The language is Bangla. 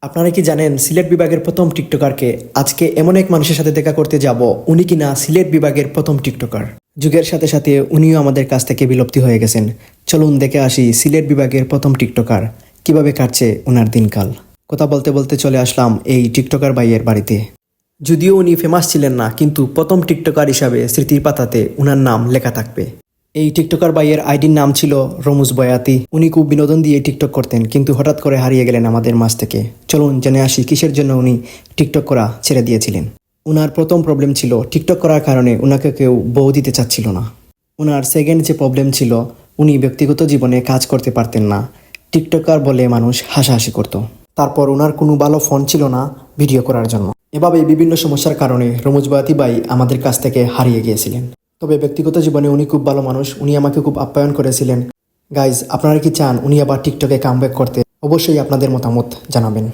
আপনারা কি জানেন সিলেট বিভাগের প্রথম টিকটকারকে? আজকে এমন এক মানুষের সাথে দেখা করতে যাব, উনি কিনা সিলেট বিভাগের প্রথম টিকটকার। যুগের সাথে সাথে উনিও আমাদের কাছ থেকে বিলুপ্তি হয়ে গেছেন। চলুন দেখে আসি সিলেট বিভাগের প্রথম টিকটকার কিভাবে কাটছে ওনার দিনকাল। কথা বলতে বলতে চলে আসলাম এই টিকটকার ভাইয়ের বাড়িতে। যদিও উনি ফেমাস ছিলেন না, কিন্তু প্রথম টিকটকার হিসাবে স্মৃতির পাতাতে উনার নাম লেখা থাকবে। এই টিকটকার ভাইয়ের আইডির নাম ছিল রমুজ বয়াতি। উনি খুব বিনোদন দিয়ে টিকটক করতেন, কিন্তু হঠাৎ করে হারিয়ে গেলেন আমাদের মাঝ থেকে। চলুন জেনে আসি কিসের জন্য উনি টিকটক করা ছেড়ে দিয়েছিলেন। উনার প্রথম প্রবলেম ছিল টিকটক করার কারণে উনাকে কেউ বউ দিতে চাচ্ছিল না। উনার সেকেন্ড যে প্রবলেম ছিল, উনি ব্যক্তিগত জীবনে কাজ করতে পারতেন না। টিকটকার বলে মানুষ হাসাহাসি করত। তারপর উনার কোনো ভালো ফোন ছিল না ভিডিও করার জন্য। এভাবে বিভিন্ন সমস্যার কারণে রমুজ বয়াতি ভাই আমাদের কাছ থেকে হারিয়ে গিয়েছিলেন। তবে ব্যক্তিগত জীবনে উনি খুব ভালো মানুষ, উনি আমাকে খুব আপ্যায়ন করেছিলেন। গাইজ, আপনারা কি চান উনি আবার টিকটকে কামব্যাক করতে? অবশ্যই আপনাদের মতামত জানাবেন।